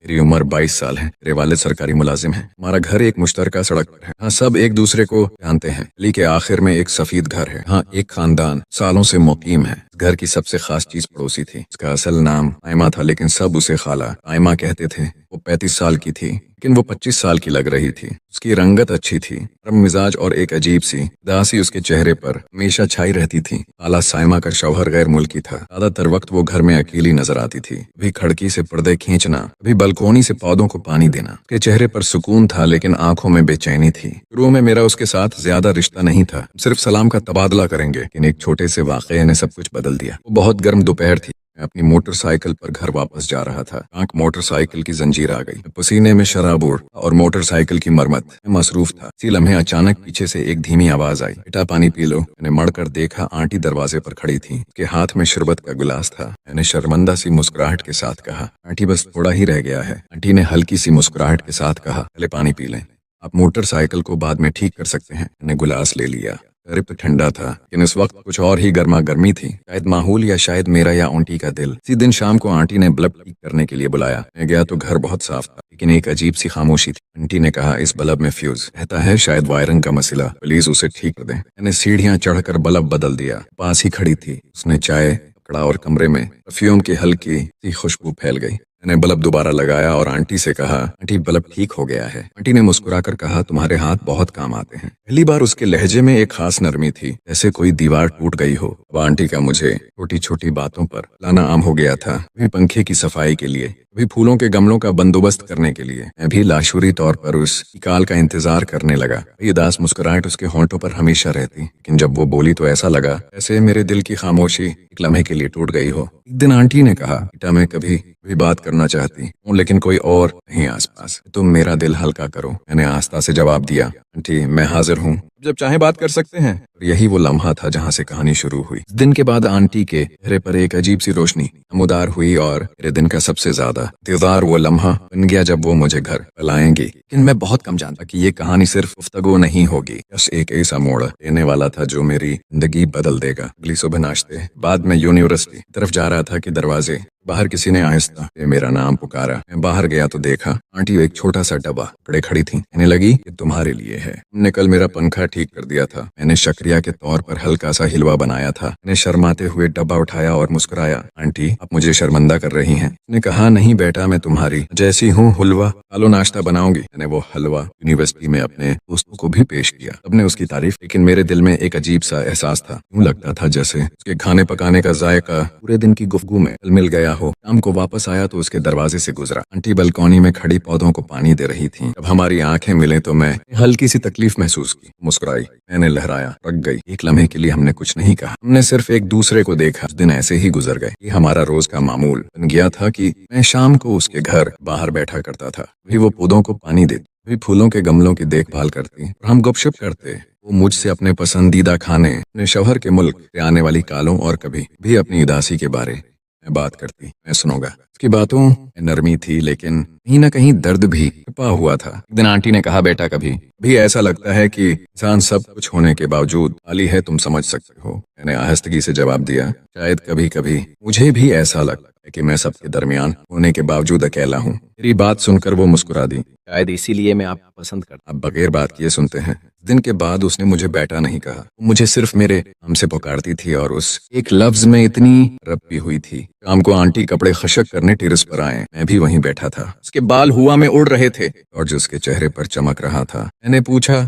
मेरी उम्र 22 साल है। मेरे वालिद सरकारी मुलाजिम हैं। हमारा घर एक मुश्तरका सड़क पर है। हाँ, सब एक दूसरे को जानते हैं। गली के आखिर में एक सफेद घर है। हाँ, एक खानदान सालों से मुकीम है। घर की सबसे खास चीज पड़ोसी थी। उसका असल नाम आयमा था, लेकिन सब उसे खाला आयमा कहते थे। वो 35 साल की थी, लेकिन वो 25 साल की लग रही थी। उसकी रंगत अच्छी थी, नरम मिजाज और एक अजीब सी उदासी उसके चेहरे पर हमेशा छाई रहती थी। खाला साइमा का शौहर गैर मुल्की था। ज्यादातर वक्त वो घर में अकेली नजर आती थी। कभी खिड़की से पर्दे खींचना, कभी बालकोनी से पौधों को पानी देना। उसके चेहरे पर सुकून था, लेकिन आंखों में बेचैनी थी। शुरू में मेरा उसके साथ ज्यादा रिश्ता नहीं था, सिर्फ सलाम का तबादला करेंगे, लेकिन एक छोटे से वाकये ने सब कुछ बदल दिया। वो बहुत गर्म दोपहर थी। मैं अपनी मोटरसाइकिल पर घर वापस जा रहा था। आंख मोटरसाइकिल की जंजीर आ गई। पसीने में शराबूर और मोटरसाइकिल की मरम्मत में मसरूफ था। इसी लम्हे अचानक पीछे से एक धीमी आवाज आई, बेटा पानी पी लो। मैंने मड़कर देखा, आंटी दरवाजे पर खड़ी थी। उसके हाथ में शरबत का गिलास था। मैंने शर्मिंदा सी मुस्कुराहट के साथ कहा, आंटी बस थोड़ा ही रह गया है। आंटी ने हल्की सी मुस्कुराहट के साथ कहा, पहले पानी पी लें, आप मोटरसाइकिल को बाद में ठीक कर सकते हैं। मैंने गिलास ले लिया। रिप ठंडा था, लेकिन इस वक्त कुछ और ही गर्मा गर्मी थी। शायद माहौल या शायद मेरा या आंटी का दिल। इसी दिन शाम को आंटी ने बल्ब ठीक करने के लिए बुलाया। मैं गया तो घर बहुत साफ था, लेकिन एक अजीब सी खामोशी थी। आंटी ने कहा, इस बल्ब में फ्यूज रहता है, शायद वायरिंग का मसला, प्लीज उसे ठीक कर दें। मैंने सीढ़ियां चढ़कर बल्ब बदल दिया। पास ही खड़ी थी। उसने चाय पकड़ा और कमरे में परफ्यूम की हल्की सी खुशबू फैल गई। मैंने बल्ब दोबारा लगाया और आंटी से कहा, आंटी बल्ब ठीक हो गया है। आंटी ने मुस्कुराकर कहा, तुम्हारे हाथ बहुत काम आते हैं। पहली बार उसके लहजे में एक खास नरमी थी, जैसे कोई दीवार टूट गई हो। अब आंटी का मुझे छोटी छोटी बातों पर लाना आम हो गया था। कभी पंखे की सफाई के लिए, कभी फूलों के गमलों का बंदोबस्त करने के लिए। मैं भी लाशूरी तौर पर उस काल का इंतजार करने लगा। ये उदास मुस्कुराहट उसके होंठों पर हमेशा रहती, लेकिन जब वो बोली तो ऐसा लगा जैसे मेरे दिल की खामोशी एक लम्हे के लिए टूट गई हो। एक दिन आंटी ने कहा, बेटा मैं कभी भी बात करना चाहती हूँ, लेकिन कोई और नहीं आसपास। तुम मेरा दिल हल्का करो। मैंने आस्था से जवाब दिया, आंटी मैं हाजिर हूँ, जब चाहे बात कर सकते हैं। और यही वो लम्हा था जहाँ से कहानी शुरू हुई। इस दिन के बाद आंटी के चेहरे पर एक अजीब सी रोशनी नमूदार हुई और मेरे दिन का सबसे ज्यादा इंतजार वो लम्हा बन गया जब वो मुझे घर लाएंगी। लेकिन मैं बहुत कम जानता कि ये कहानी सिर्फ गुफ्तगू नहीं होगी, बस एक ऐसा मोड़ लेने वाला था जो मेरी जिंदगी बदल देगा। अगली सुबह नाश्ते बाद में यूनिवर्सिटी की तरफ जा रहा था कि दरवाजे बाहर किसी ने आहिस्ता मेरा नाम पुकारा। मैं बाहर गया तो देखा आंटी एक छोटा सा डब्बा पकड़े खड़ी थी। कहने लगी, ये तुम्हारे लिए है, तुमने कल मेरा पंखा ठीक कर दिया था। मैंने शुक्रिया के तौर पर हल्का सा हिलवा बनाया था। मैंने शर्माते हुए डब्बा उठाया और मुस्कुराया। आंटी आप मुझे शर्मिंदा कर रही हैं। उसने कहा, नहीं बेटा मैं तुम्हारी जैसी हूँ, हलवा खा लो, नाश्ता बनाऊंगी। मैंने वो हलवा यूनिवर्सिटी में अपने दोस्तों को भी पेश किया। सबने उसकी तारीफ, लेकिन मेरे दिल में एक अजीब सा एहसास था। यूं लगता था जैसे उसके खाने पकाने का जायका पूरे दिन की गुफ्तगू में मिल गया हो। शाम को वापस आया तो उसके दरवाजे से गुजरा। आंटी बालकोनी में खड़ी पौधों को पानी दे रही थी। जब हमारी आंखें मिले तो मैं हल्की सी तकलीफ महसूस की। मुस्कुराई, मैंने लहराया, रख गई। एक लम्हे के लिए हमने कुछ नहीं कहा, हमने सिर्फ एक दूसरे को देखा। दिन ऐसे ही गुजर गए। ये हमारा रोज का मामूल बन गया था कि मैं शाम को उसके घर बाहर बैठा करता था। भी वो पौधों को पानी देती, भी फूलों के गमलों की देखभाल करती और हम गपशप करते। वो मुझसे अपने पसंदीदा खाने, अपने शौहर के मुल्क से आने वाली कालों और कभी भी अपनी उदासी के बारे में बात करती। मैं सुनूंगा। उसकी बातों में नरमी थी, लेकिन कहीं न कहीं दर्द भी छिपा हुआ था। एक दिन आंटी ने कहा, बेटा कभी भी ऐसा लगता है कि इंसान सब कुछ होने के बावजूद खाली है, तुम समझ सकते हो। मैंने आहिस्तगी से जवाब दिया, शायद कभी कभी मुझे भी ऐसा लगता है कि मैं सबके दरमियान होने के बावजूद अकेला हूँ। मेरी बात सुनकर वो मुस्कुरा दी, शायद इसीलिए मैं आपको पसंद करता अब बगैर बात किए सुनते हैं। दिन के बाद उसने मुझे बेटा नहीं कहा, वो मुझे सिर्फ मेरे नाम से पुकारती थी और उस एक लफ्ज में इतनी रब्बी हुई थी। शाम को आंटी कपड़े खशक करने टेरेस पर आए। मैं भी वहीं बैठा था। उसके बाल हुआ में उड़ रहे थे और जो उसके चेहरे पर चमक रहा था। मैंने पूछा,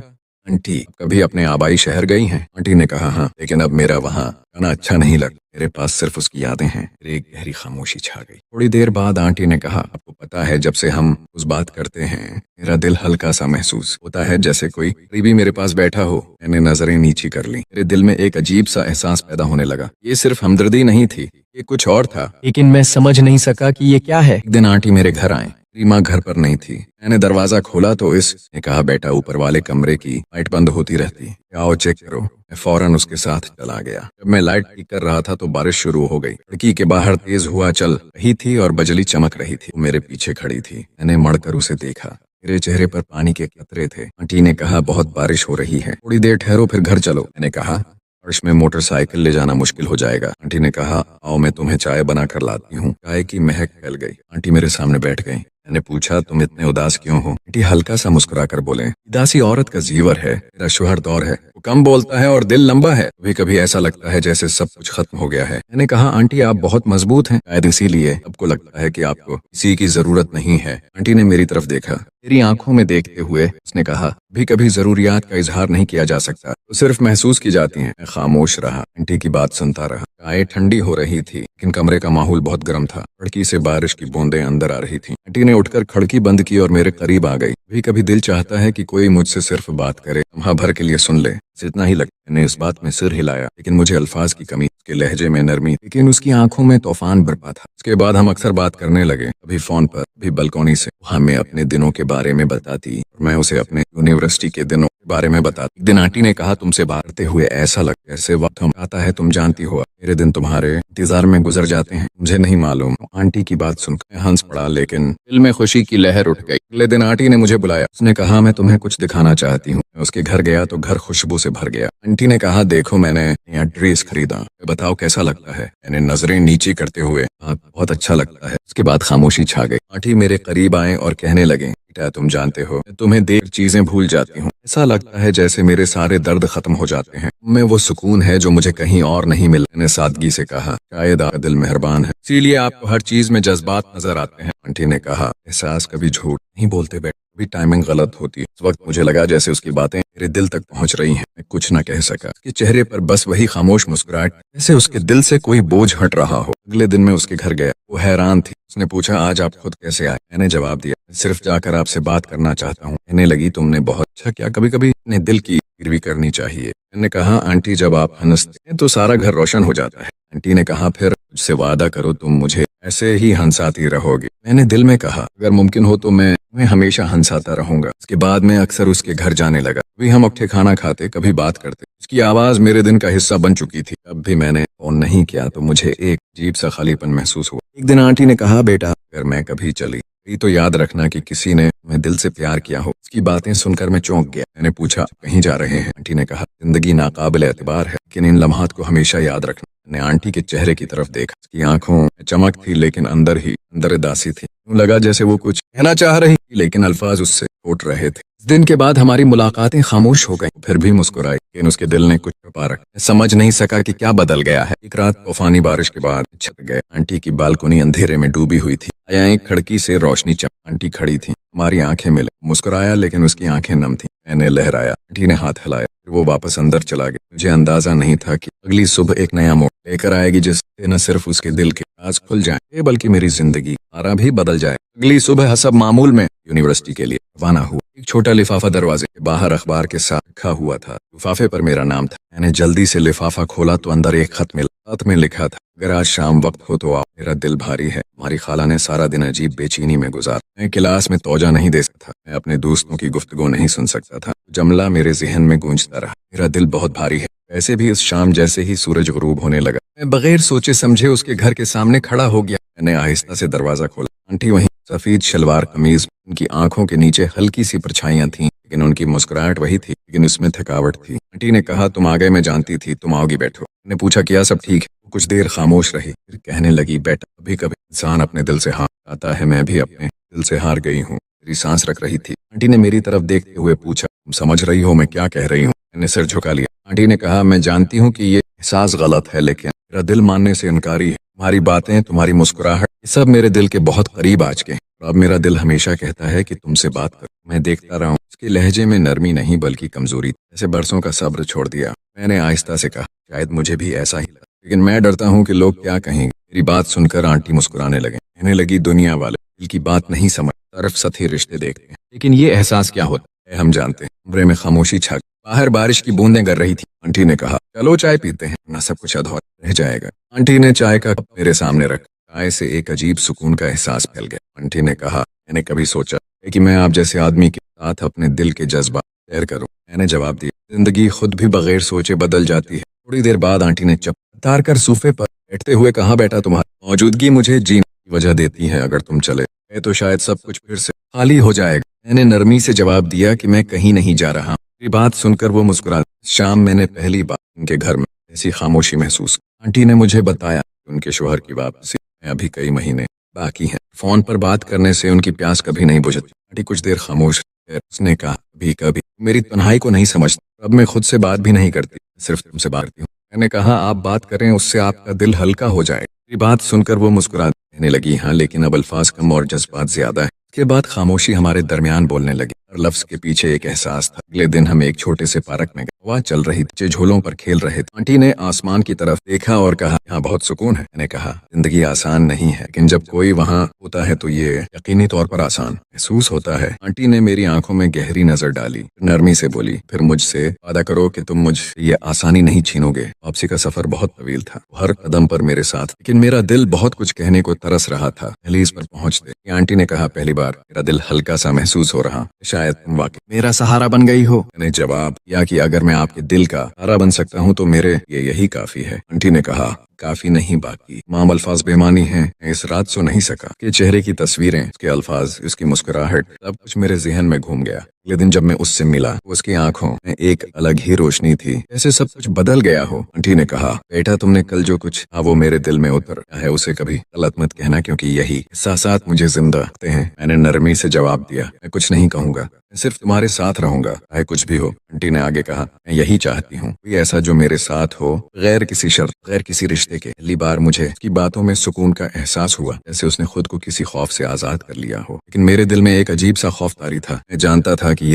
आंटी कभी अपने आबाई शहर गई हैं? आंटी ने कहा, हाँ, लेकिन अब मेरा वहाँ आना अच्छा नहीं लगता। मेरे पास सिर्फ उसकी यादें हैं। फिर एक गहरी खामोशी छा गई। थोड़ी देर बाद आंटी ने कहा, आपको पता है जब से हम उस बात करते हैं मेरा दिल हल्का सा महसूस होता है, जैसे कोई करीबी मेरे पास बैठा हो। मैंने नजरें नीची कर ली। मेरे दिल में एक अजीब सा एहसास पैदा होने लगा। ये सिर्फ हमदर्दी नहीं थी, ये कुछ और था। लेकिन मैं समझ नहीं सका कि ये क्या है। एक दिन आंटी मेरे घर आए। मेरी माँ घर पर नहीं थी। मैंने दरवाजा खोला तो इसने कहा, बेटा ऊपर वाले कमरे की लाइट बंद होती रहती, आओ चेक करो। मैं फौरन उसके साथ चला गया। जब मैं लाइट ठीक कर रहा था तो बारिश शुरू हो गई। खिड़की के बाहर तेज हुआ चल रही थी और बिजली चमक रही थी। वो मेरे पीछे खड़ी थी। मैंने मड़कर उसे देखा। मेरे चेहरे पर पानी के कतरे थे। आंटी ने कहा, बहुत बारिश हो रही है, थोड़ी देर ठहरो फिर घर चलो। मैंने कहा, बारिश में मोटरसाइकिल ले जाना मुश्किल हो जाएगा। आंटी ने कहा, आओ मैं तुम्हें चाय बना कर लाती हूँ। चाय की महक फैल गई। आंटी मेरे सामने बैठ गई। मैंने पूछा तुम इतने उदास क्यों हो? आंटी हल्का सा मुस्कुरा कर बोले, उदासी औरत का जीवर है, मेरा शोहर दौर है, वो कम बोलता है और दिल लंबा है, कभी कभी ऐसा लगता है जैसे सब कुछ खत्म हो गया है। मैंने कहा आंटी आप बहुत मजबूत हैं, शायद इसीलिए आपको लगता है कि आपको किसी की जरूरत नहीं है। आंटी ने मेरी तरफ देखा, मेरी आंखों में देखते हुए उसने कहा, कभी कभी जरूरियात का इजहार नहीं किया जा सकता, तो सिर्फ महसूस की जाती हैं। मैं खामोश रहा, आंटी की बात सुनता रहा। चाय ठंडी हो रही थी लेकिन कमरे का माहौल बहुत गर्म था। खिड़की से बारिश की बूंदें अंदर आ रही थीं। आंटी ने उठकर खिड़की बंद की और मेरे करीब आ गई। कभी कभी दिल चाहता है कि कोई मुझसे सिर्फ बात करे, लम्हा भर के लिए सुन ले, बस इतना ही लगता। मैंने इस बात में सिर हिलाया, लेकिन मुझे अल्फाज की कमी, उसके लहजे में नरमी, लेकिन उसकी आंखों में तूफान बरपा था। उसके बाद हम अक्सर बात करने लगे, कभी फोन पर, कभी बलकोनी से। वो हमें अपने दिनों के बारे में बताती और मैं उसे अपने यूनिवर्सिटी के दिनों के बारे में बताती। एक दिन आंटी ने कहा, तुमसे बात करते हुए ऐसा लगता है जैसे वक्त हम आता है, तुम जानती हो, मेरे दिन तुम्हारे इंतजार में गुजर जाते हैं, मुझे नहीं मालूम। आंटी की बात सुनकर हंस पड़ा, लेकिन दिल में खुशी की लहर उठ गई। अगले दिन आंटी ने मुझे बुलाया, उसने कहा मैं तुम्हें कुछ दिखाना चाहती हूँ। मैं उसके घर गया तो घर खुशबू से भर गया। आंटी ने कहा, देखो मैंने नया ड्रेस खरीदा, बताओ कैसा लगता है? मैंने नजरें नीचे करते हुए, हाँ बहुत अच्छा लगता है। उसके बाद खामोशी छा गई। आंटी मेरे करीब आए और कहने लगे, बेटा तुम जानते हो, मैं तुम्हें देख चीजें भूल जाती हूँ, ऐसा लगता है जैसे मेरे सारे दर्द खत्म हो जाते हैं, मैं वो सुकून है जो मुझे कहीं और नहीं मिला। मैंने सादगी से कहा, शायद आपका दिल मेहरबान है, इसीलिए आपको हर चीज में जज्बात नजर आते हैं। आंटी ने कहा, एहसास कभी झूठ नहीं बोलते बेटा, कभी टाइमिंग गलत होती है। उस वक्त मुझे लगा जैसे उसकी बातें मेरे दिल तक पहुंच रही हैं। मैं कुछ न कह सका, उसके चेहरे पर बस वही खामोश मुस्कुराहट, जैसे उसके दिल से कोई बोझ हट रहा हो। अगले दिन मैं उसके घर गया, वो हैरान थी। उसने पूछा, आज आप खुद कैसे आए? मैंने जवाब दिया, सिर्फ जाकर आपसे बात करना चाहता हूँ। कहने लगी, तुमने बहुत अच्छा किया, कभी कभी अपने दिल की गिरवी करनी चाहिए। मैंने कहा, आंटी जब आप हंसते हैं तो सारा घर रोशन हो जाता है। आंटी ने कहा, फिर मुझसे वादा करो तुम मुझे ऐसे ही हंसाती रहोगी। मैंने दिल में कहा, अगर मुमकिन हो तो मैं हमेशा हंसाता रहूंगा। उसके बाद मैं अक्सर उसके घर जाने लगा, कभी हम इकट्ठे खाना खाते, कभी बात करते। उसकी आवाज मेरे दिन का हिस्सा बन चुकी थी। अब भी मैंने फोन नहीं किया तो मुझे एक अजीब सा खालीपन महसूस हुआ। एक दिन आंटी ने कहा, बेटा अगर मैं कभी चली गई तो याद रखना कि किसी ने तुम्हें दिल से प्यार किया हो। उसकी बातें सुनकर मैं चौंक गया। मैंने पूछा, कहीं जा रहे हैं? आंटी ने कहा, जिंदगी नाकाबिल एतबार है, लेकिन इन लम्हात को हमेशा याद रखना। मैंने आंटी के चेहरे की तरफ देखा, उसकी आंखों में चमक थी लेकिन अंदर उदासी थी। लगा जैसे वो कुछ कहना चाह रही थी लेकिन अल्फाज उससे छूट रहे थे। इस दिन के बाद हमारी मुलाकातें खामोश हो गई, फिर भी मुस्कुराई, लेकिन उसके दिल ने कुछ छुपा रखा। मैं समझ नहीं सका कि क्या बदल गया है। एक रात तूफानी बारिश के बाद छत गए। आंटी की बालकनी अंधेरे में डूबी हुई थी, एक खिड़की से रोशनी चमक। आंटी खड़ी थी, हमारी आंखें मिले। मुस्कुराया लेकिन उसकी आंखें नम थी। मैंने लहराया, आंटी ने हाथ हिलाया, फिर वो वापस अंदर चला गया। मुझे अंदाजा नहीं था कि अगली सुबह एक नया मोड़ लेकर आएगी, जिससे न सिर्फ उसके दिल के राज खुल जाएंगे बल्कि मेरी जिंदगी सारा भी बदल जाए। अगली सुबह हसब मामूल में यूनिवर्सिटी के लिए रवाना हुआ। एक छोटा लिफाफा दरवाजे के बाहर अखबार के साथ रखा हुआ था। लिफाफे पर मेरा नाम था। मैंने जल्दी से लिफाफा खोला तो अंदर एक खत मिला। खत में लिखा था, अगर आज शाम वक्त हो तो आओ, मेरा दिल भारी है। हमारी खाला ने सारा दिन अजीब बेचैनी में गुजारा। मैं क्लास में तोजा नहीं दे सकता था, मैं अपने दोस्तों की गुफ्तगू नहीं सुन सकता था। जमला मेरे जहन में गूंजता रहा, मेरा दिल बहुत भारी है। वैसे भी उस शाम जैसे ही सूरज गुरूब होने लगा, मैं बगैर सोचे समझे उसके घर के सामने खड़ा हो गया। मैंने आहिस्ता से दरवाजा खोला। आंटी वहीं, सफेद शलवार कमीज, उनकी आंखों के नीचे हल्की सी परछाइयां थीं, लेकिन उनकी मुस्कुराहट वही थी, लेकिन उसमें थकावट थी। आंटी ने कहा, तुम आ गए, मैं जानती थी तुम आओगी, बैठो। मैंने पूछा, क्या सब ठीक है? वो कुछ देर खामोश रही, फिर कहने लगी, बेटा कभी कभी इंसान अपने दिल से हार आता है, मैं भी अपने दिल से हार गई हूँ। मेरी सांस रख रही थी। आंटी ने मेरी तरफ देखते हुए पूछा, तुम समझ रही हो मैं क्या कह रही हूँ? मैंने सिर झुका लिया। आंटी ने कहा, मैं जानती हूँ कि ये एहसास गलत है, लेकिन मेरा दिल मानने से इनकारी है। तुम्हारी बातें, तुम्हारी मुस्कुराहट, ये सब मेरे दिल के बहुत करीब आ चुके हैं। अब मेरा दिल हमेशा कहता है कि तुमसे बात करो। मैं देखता रहा हूँ, उसके लहजे में नरमी नहीं बल्कि कमजोरी, जैसे बरसों का सब्र छोड़ दिया। मैंने आहिस्ता से कहा, शायद मुझे भी ऐसा ही लगा, लेकिन मैं डरता हूँ कि लोग क्या कहेंगे। मेरी बात सुनकर आंटी मुस्कुराने लगे। कहने लगी, दुनिया वाले दिल की बात नहीं समझ, सिर्फ सतही रिश्ते देखते हैं। लेकिन ये एहसास क्या होता है हम जानते हैं। कमरे में खामोशी छा गई। बाहर बारिश की बूंदें गिर रही थी। आंटी ने कहा, चलो चाय पीते हैं, ना सब कुछ अधूरा रह जाएगा। आंटी ने चाय का कप मेरे सामने रखा। चाय से एक अजीब सुकून का एहसास फैल गया। आंटी ने कहा, मैंने कभी सोचा है कि मैं आप जैसे आदमी के साथ अपने दिल के जज्बात शेयर करूं। मैंने जवाब दिया, जिंदगी खुद भी बगैर सोचे बदल जाती है। थोड़ी देर बाद आंटी ने चप्पल उतार कर सोफे पर बैठते हुए कहा, बेटा तुम्हारी मौजूदगी मुझे जीने की वजह देती है, अगर तुम चले गए तो शायद सब कुछ फिर से खाली हो जाएगा। मैंने नरमी से जवाब दिया कि मैं कहीं नहीं जा रहा। मेरी बात सुनकर वो मुस्कुरा। शाम मैंने पहली बार उनके घर में ऐसी खामोशी महसूस की। आंटी ने मुझे बताया कि उनके शोहर की वापसी में अभी कई महीने बाकी हैं। फोन पर बात करने से उनकी प्यास कभी नहीं बुझती। आंटी कुछ देर खामोश रही। उसने कहा, कभी कभी मेरी तन्हाई को नहीं समझती। अब मैं खुद से बात भी नहीं करती, सिर्फ तुमसे बात करती हूँ। मैंने कहा, आप बात करें, उससे आपका दिल हल्का हो जाए। मेरी बात सुनकर वो मुस्कुरा कहने लगी, हाँ लेकिन अब अल्फाज कम और जज्बात ज्यादा है। उसके बाद खामोशी हमारे दरमियान बोलने लगी और लफ्ज के पीछे एक एहसास था। अगले दिन हम एक छोटे से पार्क में गए। हवा चल रही थी, बच्चे झूलों पर खेल रहे थे। आंटी ने आसमान की तरफ देखा और कहा, यहाँ बहुत सुकून है। मैंने कहा, जिंदगी आसान नहीं है, लेकिन जब कोई वहाँ होता है तो ये यकीनी तौर पर आसान महसूस होता है। आंटी ने मेरी आंखों में गहरी नजर डाली, नरमी से बोली, फिर मुझसे वादा करो कि तुम मुझ ये आसानी नहीं छीनोगे। वापसी का सफर बहुत तवील था, हर कदम पर मेरे साथ, लेकिन मेरा दिल बहुत कुछ कहने को तरस रहा था। दहलीज पर पहुंचते आंटी ने कहा, पहली बार मेरा दिल हल्का सा महसूस हो रहा, शायद तुम वाकई मेरा सहारा बन गई हो। मैंने जवाब दिया कि अगर मैं आपके दिल का सहारा बन सकता हूँ तो मेरे लिए यही काफी है। आंटी ने कहा, काफी नहीं बाकी। माम अल्फाज बेमानी हैं, मैं इस रात सो नहीं सका। के चेहरे की तस्वीरें, उसके अल्फाज, उसकी मुस्कुराहट, सब कुछ मेरे जहन में घूम गया। अगले दिन जब मैं उससे मिला तो उसकी आंखों में एक अलग ही रोशनी थी, जैसे सब कुछ बदल गया हो। आंटी ने कहा, बेटा तुमने कल जो कुछ कहा वो मेरे दिल में उतर है, उसे कभी गलत मत कहना, क्योंकि यही एहसासात मुझे जिंदा रखते हैं। मैंने नरमी से जवाब दिया, मैं कुछ नहीं कहूंगा, मैं सिर्फ तुम्हारे साथ रहूंगा, चाहे कुछ भी हो। आंटी ने आगे कहा, मैं यही चाहती हूँ, कोई ऐसा जो मेरे साथ हो, गैर किसी शर्त, गैर किसी रिश्ते के। पहली बार मुझे उसकी बातों में सुकून का एहसास हुआ, जैसे उसने खुद को किसी खौफ से आजाद कर लिया हो। लेकिन मेरे दिल में एक अजीब सा खौफ तारी था। मैं जानता था कि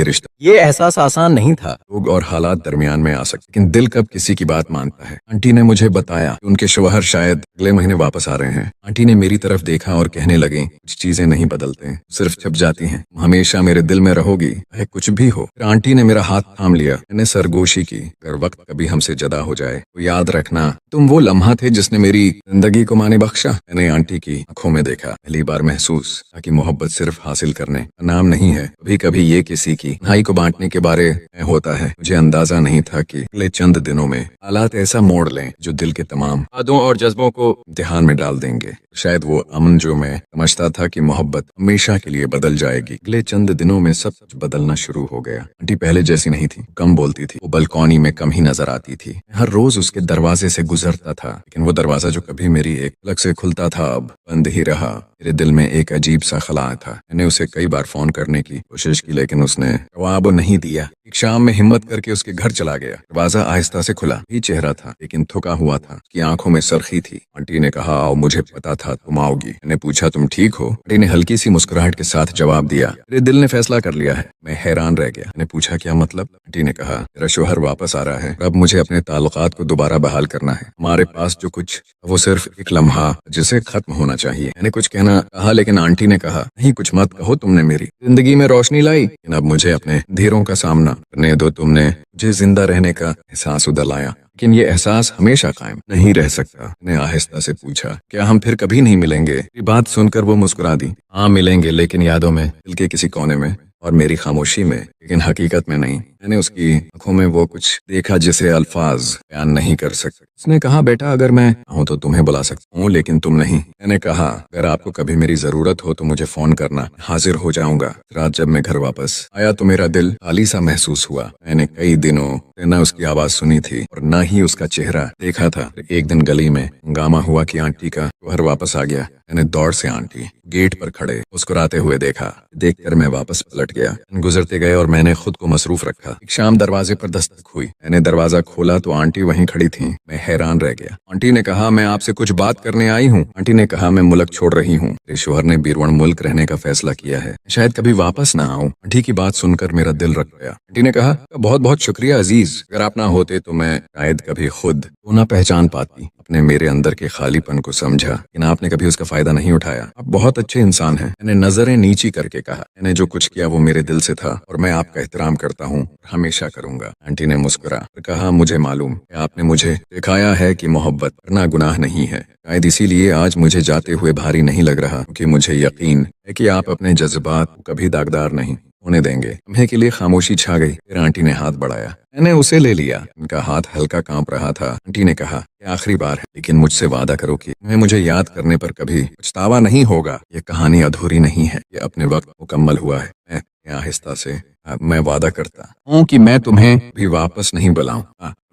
ये एहसास आसान नहीं था। लोग और हालात दरमियान में आ सकते, लेकिन दिल कब किसी की बात मानता है। आंटी ने मुझे बताया कि उनके शौहर शायद अगले महीने वापस आ रहे हैं। आंटी ने मेरी तरफ देखा और कहने लगी, कुछ चीजें नहीं बदलते, सिर्फ छप जाती हैं। हमेशा मेरे दिल में रहोगी, चाहे कुछ भी हो। फिर आंटी ने मेरा हाथ थाम लिया, मैंने सरगोशी की, अगर वक्त कभी हमसे जुदा हो जाए तो याद रखना तुम वो लम्हा थे जिसने मेरी जिंदगी को माने बख्शा। मैंने आंटी की आंखों में देखा, पहली बार महसूस कि मोहब्बत सिर्फ हासिल करने का नाम नहीं है, कभी कभी ये किसी की तन्हाई को बांटने के बारे में होता है। मुझे अंदाजा नहीं था कि अगले चंद दिनों में हालात ऐसा मोड़ लें जो दिल के तमाम यादों और जज्बों को इम्तिहान में डाल देंगे। शायद वो अमन जो मैं समझता था कि मोहब्बत हमेशा के लिए बदल जाएगी, अगले चंद दिनों में सब कुछ बदलना शुरू हो गया। आंटी पहले जैसी नहीं थी, कम बोलती थी, वो बालकनी में कम ही नजर आती थी। हर रोज उसके दरवाजे से गुजरता था, लेकिन वो दरवाजा जो कभी मेरी एक पलक से खुलता था अब बंद ही रहा। मेरे दिल में एक अजीब सा खला था। मैंने उसे कई बार फोन करने की कोशिश की, लेकिन उसने जवाब नहीं दिया। एक शाम में हिम्मत करके उसके घर चला गया। दरवाजा आहिस्ता से खुला, ही चेहरा था लेकिन थका हुआ था, उसकी आंखों में सरखी थी। आंटी ने कहा, आओ, मुझे पता था तुम आओगी। मैंने पूछा, तुम ठीक हो? आंटी ने हल्की सी मुस्कुराहट के साथ जवाब दिया, मेरे दिल ने फैसला कर लिया है। मैं हैरान रह गया। मैंने पूछा, क्या मतलब? आंटी ने कहा, मेरा शोहर वापस आ रहा है, अब मुझे अपने ताल्लुकात को दोबारा बहाल करना है। हमारे पास जो कुछ वो सिर्फ एक लम्हा जिसे खत्म होना चाहिए। मैंने कुछ कहना कहा, लेकिन आंटी ने कहा, नहीं कुछ मत कहो, तुमने मेरी जिंदगी में रोशनी लाई, लेकिन अब मुझे अपने अंधेरों का सामना करने दो। तुमने मुझे जिंदा रहने का एहसास उधर लाया, लेकिन ये एहसास हमेशा कायम नहीं रह सकता। मैंने आहिस्ता से पूछा, क्या हम फिर कभी नहीं मिलेंगे? ये बात सुनकर वो मुस्कुरा दी, हाँ मिलेंगे, लेकिन यादों में, दिल के किसी कोने में और मेरी खामोशी में, लेकिन हकीकत में नहीं। मैंने उसकी आंखों में वो कुछ देखा जिसे अल्फाज बयान नहीं कर सकते। उसने कहा, बेटा अगर मैं हूँ तो तुम्हें बुला सकता हूँ, लेकिन तुम नहीं। मैंने कहा, अगर आपको कभी मेरी जरूरत हो तो मुझे फोन करना, हाजिर हो जाऊंगा। रात जब मैं घर वापस आया तो मेरा दिल खाली सा महसूस हुआ। मैंने कई दिनों से न उसकी आवाज सुनी थी और न ही उसका चेहरा देखा था। एक दिन गली में हंगामा हुआ कि आंटी का शौहर वापस आ गया। मैंने दौड़ से आंटी गेट पर खड़े मुस्कुराते हुए देखा। देखकर मैं वापस पलट गया। गुजरते गए और मैंने खुद को मसरूफ रखा। एक शाम दरवाजे पर दस्तक हुई। मैंने दरवाजा खोला तो आंटी वहीं खड़ी थी। मैं हैरान रह गया। आंटी ने कहा, मैं आपसे कुछ बात करने आई हूँ। आंटी ने कहा, मैं मुल्क छोड़ रही हूँ, मेरे शोहर ने बीरवन मुल्क रहने का फैसला किया है, शायद कभी वापस ना आऊँ। आंटी की बात सुनकर मेरा दिल रख गया। आंटी ने कहा, बहुत बहुत शुक्रिया अजीज, अगर आप ना होते तो मैं शायद कभी खुद को ना पहचान पाती। आपने मेरे अंदर के खालीपन को समझा, लेकिन आपने कभी उसका फायदा नहीं उठाया। आप बहुत अच्छे इंसान हैं। मैंने नजरें नीची करके कहा, मैंने जो कुछ किया वो मेरे दिल से था और मैं आपका एहतराम करता हूँ, हमेशा करूंगा। आंटी ने मुस्कुरा और कहा, मुझे मालूम है आपने मुझे दिखाया है कि मोहब्बत करना गुनाह नहीं है। शायद इसीलिए आज मुझे जाते हुए भारी नहीं लग रहा, क्योंकि मुझे यकीन है कि आप अपने जज्बात को कभी दागदार नहीं होने देंगे। लम्हे के लिए खामोशी छा गई। फिर आंटी ने हाथ बढ़ाया, मैंने उसे ले लिया। उनका हाथ हल्का कांप रहा था। आंटी ने कहा, ये आखिरी बार है, लेकिन मुझसे वादा करो कि तुम्हें मुझे याद करने पर कभी पछतावा नहीं होगा। ये कहानी अधूरी नहीं है, ये अपने वक्त मुकम्मल हुआ है। मैं आहिस्ता से, मैं वादा करता हूँ कि मैं तुम्हें भी वापस नहीं बुलाऊं।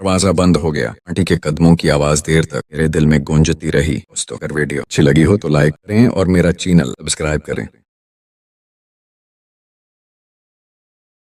दरवाजा बंद हो गया। आंटी के कदमों की आवाज देर तक मेरे दिल में गूंजती रही। दोस्तों अगर वीडियो अच्छी लगी हो तो लाइक करें और मेरा चैनल सब्सक्राइब करें।